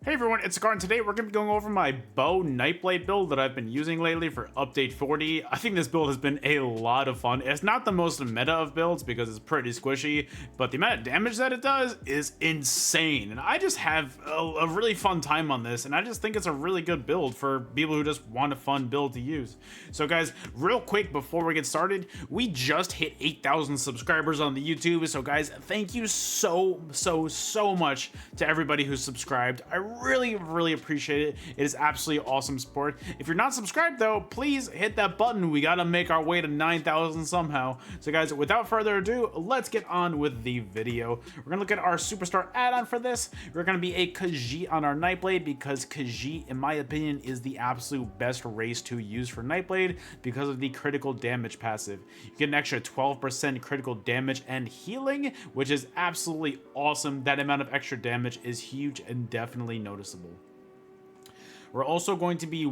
Hey everyone, it's Sekaar, and today we're going to be going over my bow Nightblade build that I've been using lately for update 40. I think this build has been a lot of fun. It's not the most meta of builds because it's pretty squishy, but the amount of damage that it does is insane. And I just have a really fun time on this, and I just think it's a really good build for people who just want a fun build to use. So guys, real quick before we get started, we just hit 8,000 subscribers on the YouTube. So guys, thank you so much to everybody who's subscribed. I really appreciate it. It is absolutely awesome support. If you're not subscribed though, please hit that button. We gotta make our way to 9,000 somehow. So guys, without further ado, let's get on with the video. We're gonna look at our superstar add-on for this. We're gonna be a Khajiit on our Nightblade because Khajiit, in my opinion, is the absolute best race to use for Nightblade because of the critical damage passive. You get an extra 12% critical damage and healing, which is absolutely awesome. That amount of extra damage is huge and definitely noticeable. We're also going to be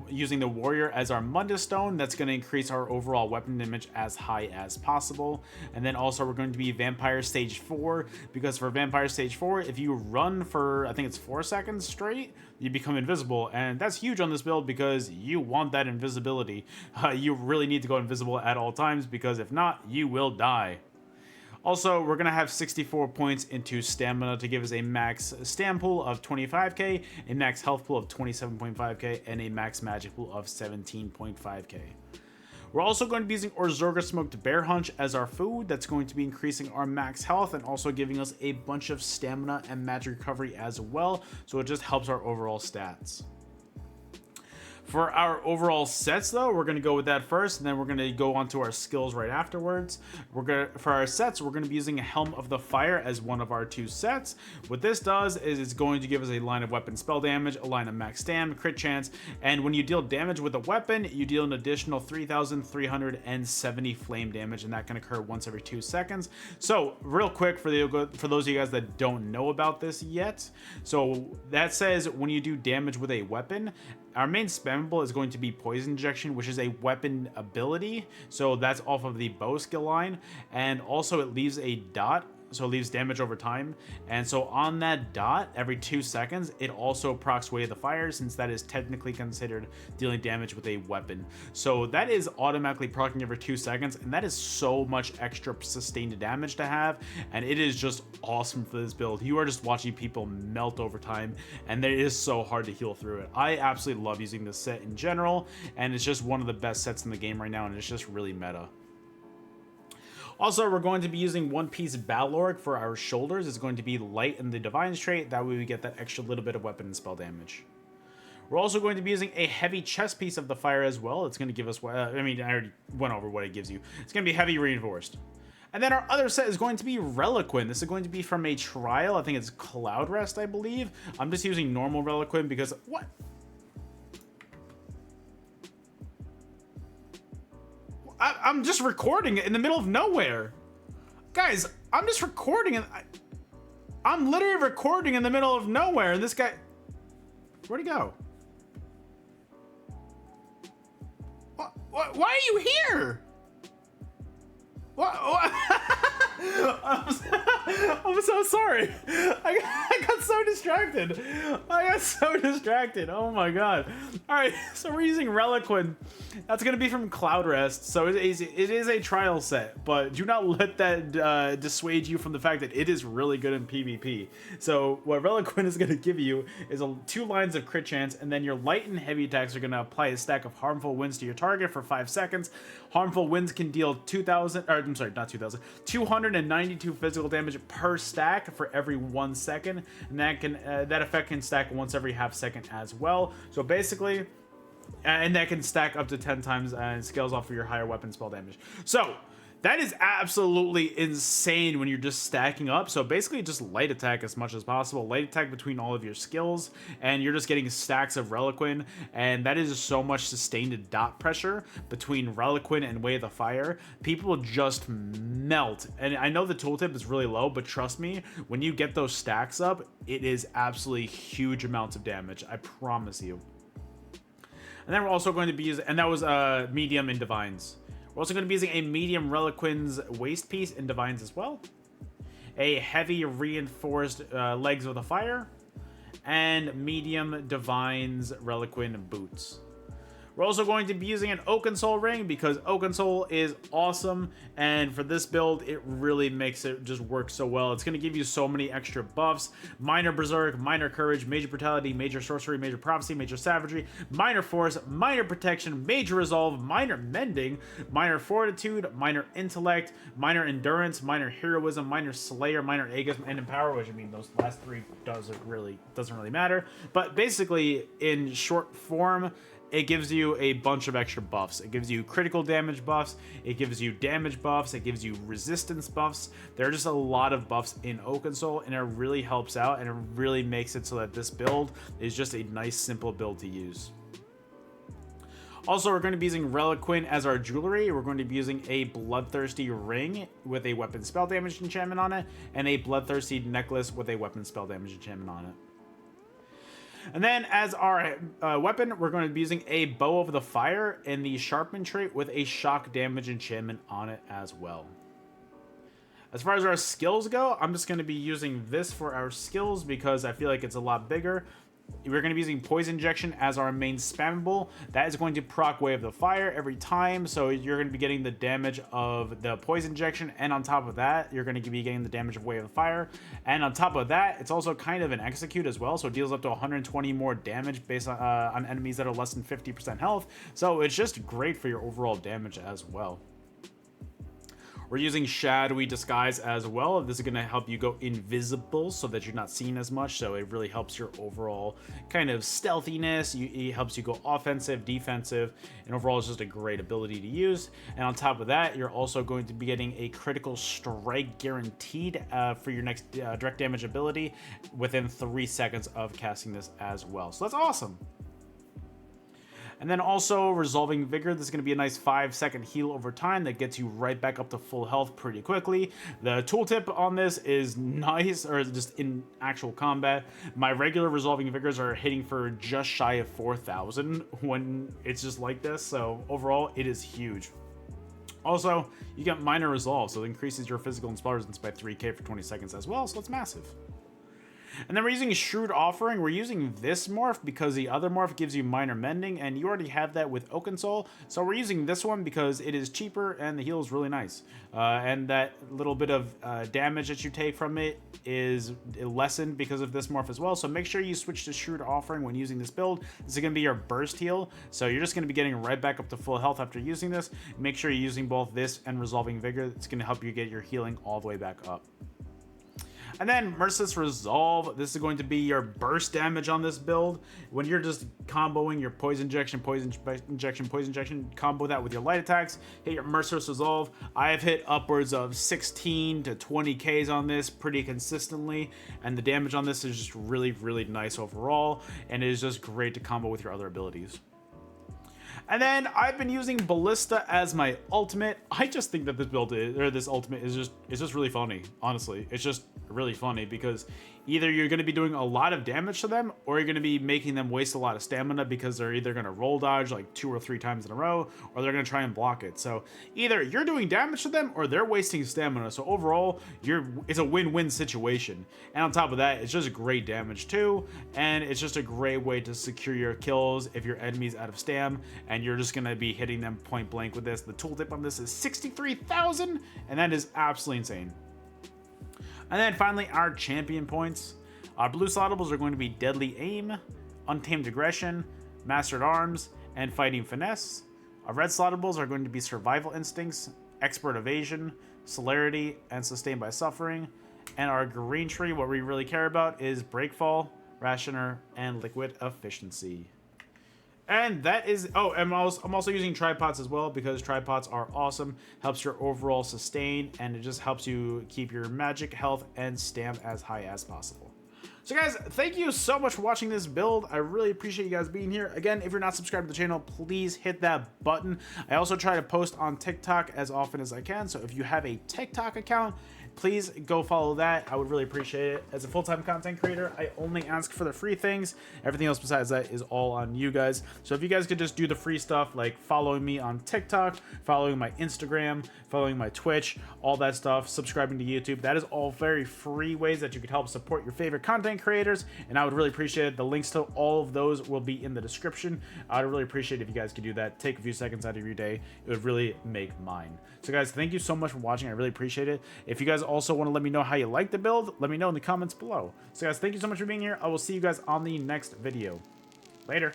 using the warrior as our Mundus stone. That's going to increase our overall weapon damage as high as possible. And then also we're going to be vampire stage 4, because for vampire stage 4, if you run for, I think it's 4 seconds straight, you become invisible, and that's huge on this build because you want that invisibility. You really need to go invisible at all times, because if not, you will die. Also, we're going to have 64 points into stamina to give us a max stam pool of 25k, a max health pool of 27.5k, and a max magic pool of 17.5k. We're also going to be using Orzorga Smoked Bear Hunch as our food. That's going to be increasing our max health and also giving us a bunch of stamina and magic recovery as well, so it just helps our overall stats. For our overall sets though, we're going to go with that first, and then we're going to go on to our skills right afterwards. For our sets, we're going to be using a Helm of the Fire as one of our 2 sets. What this does is it's going to give us a line of weapon spell damage, a line of max stam, crit chance, and when you deal damage with a weapon, you deal an additional 3,370 flame damage, and that can occur once every 2 seconds. So real quick, for those of you guys that don't know about this yet, so that says when you do damage with a weapon, our main spammable is going to be Poison Injection, which is a weapon ability. So that's off of the bow skill line. And also it leaves a dot, so it leaves damage over time. And so on that dot, every 2 seconds, it also procs Way of the Fire, since that is technically considered dealing damage with a weapon. So that is automatically proccing every 2 seconds, and that is so much extra sustained damage to have, and it is just awesome for this build. You are just watching people melt over time, and it is so hard to heal through it. I absolutely love using this set in general, and it's just one of the best sets in the game right now, and it's just really meta. Also, we're going to be using One Piece Battle Org for our shoulders. It's going to be light in the Divine's trait. That way we get that extra little bit of weapon and spell damage. We're also going to be using a heavy chest piece of the fire as well. It's going to give us, I mean, I already went over what it gives you. It's going to be heavy reinforced. And then our other set is going to be Reliquin. This is going to be from a trial. I think it's Cloud Rest, I believe. I'm just using normal Reliquin because, what? I'm just recording in the middle of nowhere. Guys, I'm just recording and I'm literally recording in the middle of nowhere, and this guy, where'd he go? Why are you here? What? I'm so sorry. I got so distracted. Oh my god. Alright, so we're using Reliquin. That's going to be from Cloud Rest. So it is a trial set, but do not let that dissuade you from the fact that it is really good in PvP. So what Reliquin is going to give you is 2 lines of crit chance, and then your light and heavy attacks are going to apply a stack of harmful winds to your target for 5 seconds. Harmful winds can deal 292 physical damage per stack for every 1 second, and that effect can stack once every half second as well. So basically, and that can stack up to 10 times and scales off of your higher weapon spell damage. So that is absolutely insane when you're just stacking up. So basically just light attack as much as possible. Light attack between all of your skills, and you're just getting stacks of Reliquin, and that is so much sustained dot pressure between Reliquin and Way of the Fire. People just melt. And I know the tooltip is really low, but trust me, when you get those stacks up, it is absolutely huge amounts of damage. I promise you. And then we're also going to be using, and that was medium in Divines. We're also going to be using a medium Reliquin's waist piece in Divines as well. A heavy reinforced Legs of the Fire. and medium Divine's Reliquin boots. We're also going to be using an Oakensole ring because Oakensole is awesome, and for this build, it really makes it just work so well. It's going to give you so many extra buffs: Minor Berserk, Minor Courage, Major Brutality, Major Sorcery, Major Prophecy, Major Savagery, Minor Force, Minor Protection, Major Resolve, Minor Mending, Minor Fortitude, Minor Intellect, Minor Endurance, Minor Heroism, Minor Slayer, Minor Aegism, and Empower, which I mean, those last three doesn't really matter. But basically, in short form, it gives you a bunch of extra buffs. It gives you critical damage buffs, it gives you damage buffs, it gives you resistance buffs. There are just a lot of buffs in Oakensole, and it really helps out, and it really makes it so that this build is just a nice, simple build to use. Also, we're going to be using Reliquin as our jewelry. We're going to be using a Bloodthirsty ring with a weapon spell damage enchantment on it, and a Bloodthirsty necklace with a weapon spell damage enchantment on it. And then as our weapon, we're going to be using a Bow of the Fire and the Sharpen trait with a shock damage enchantment on it as well. As far as our skills go, I'm just going to be using this for our skills because I feel like it's a lot bigger. We're going to be using Poison Injection as our main spammable. That is going to proc Wave of the Fire every time, so you're going to be getting the damage of the Poison Injection, and on top of that, you're going to be getting the damage of Wave of the Fire. And on top of that, it's also kind of an execute as well, so it deals up to 120 more damage based on enemies that are less than 50% health. So it's just great for your overall damage as well. We're using Shadowy Disguise as well. This is going to help you go invisible so that you're not seen as much. So it really helps your overall kind of stealthiness. It helps you go offensive, defensive, and overall it's just a great ability to use. And on top of that, you're also going to be getting a critical strike guaranteed for your next direct damage ability within 3 seconds of casting this as well. So that's awesome. And then also Resolving Vigor. This is going to be a nice 5-second heal over time that gets you right back up to full health pretty quickly. The tooltip on this is nice, or just in actual combat. My regular Resolving Vigors are hitting for just shy of 4,000 when it's just like this. So overall, it is huge. Also, you get Minor Resolve, so it increases your physical and spell resistance by 3k for 20 seconds as well, so it's massive. And then we're using Shrewd Offering. We're using this morph because the other morph gives you Minor Mending, and you already have that with Oakensole. So we're using this one because it is cheaper and the heal is really nice. And that little bit of damage that you take from it is lessened because of this morph as well. So make sure you switch to Shrewd Offering when using this build. This is going to be your burst heal. So you're just going to be getting right back up to full health after using this. Make sure you're using both this and Resolving Vigor. It's going to help you get your healing all the way back up. And then Merciless Resolve. This is going to be your burst damage on this build. When you're just comboing your Poison Injection, Poison Injection, Poison Injection, combo that with your light attacks, hit your Merciless Resolve. I have hit upwards of 16 to 20 Ks on this pretty consistently, and the damage on this is just really, really nice overall, and it is just great to combo with your other abilities. And then I've been using Ballista as my ultimate. I just think that this build this ultimate is just really funny. Honestly, it's just really funny because either you're going to be doing a lot of damage to them, or you're going to be making them waste a lot of stamina because they're either going to roll dodge like 2 or 3 times in a row, or they're going to try and block it. So either you're doing damage to them or they're wasting stamina. So overall, it's a win-win situation. And on top of that, it's just great damage too, and it's just a great way to secure your kills if your enemy's out of stam and you're just going to be hitting them point blank with this. The tooltip on this is 63,000, and that is absolutely insane. And then finally, our champion points. Our blue slottables are going to be Deadly Aim, Untamed Aggression, Mastered Arms, and Fighting Finesse. Our red slottables are going to be Survival Instincts, Expert Evasion, Celerity, and Sustained by Suffering. And our green tree, what we really care about, is Breakfall, Rationer, and Liquid Efficiency. And that is, oh, I'm also using tripods as well because tripods are awesome. Helps your overall sustain, and it just helps you keep your magic, health, and stamp as high as possible. So guys, thank you so much for watching this build. I really appreciate you guys being here. Again, if you're not subscribed to the channel, please hit that button. I also try to post on TikTok as often as I can. So if you have a TikTok account, please go follow that. I would really appreciate it. As a full-time content creator, I only ask for the free things. Everything else besides that is all on you guys. So if you guys could just do the free stuff, like following me on TikTok, following my Instagram, following my Twitch, all that stuff, subscribing to YouTube, that is all very free ways that you could help support your favorite content creators, and I would really appreciate it. The links to all of those will be in the description. I would really appreciate it if you guys could do that. Take a few seconds out of your day. It would really make mine. So guys, thank you so much for watching. I really appreciate it. If you guys also want to let me know how you like the build, let me know in the comments below. So guys, thank you so much for being here. I will see you guys on the next video. Later.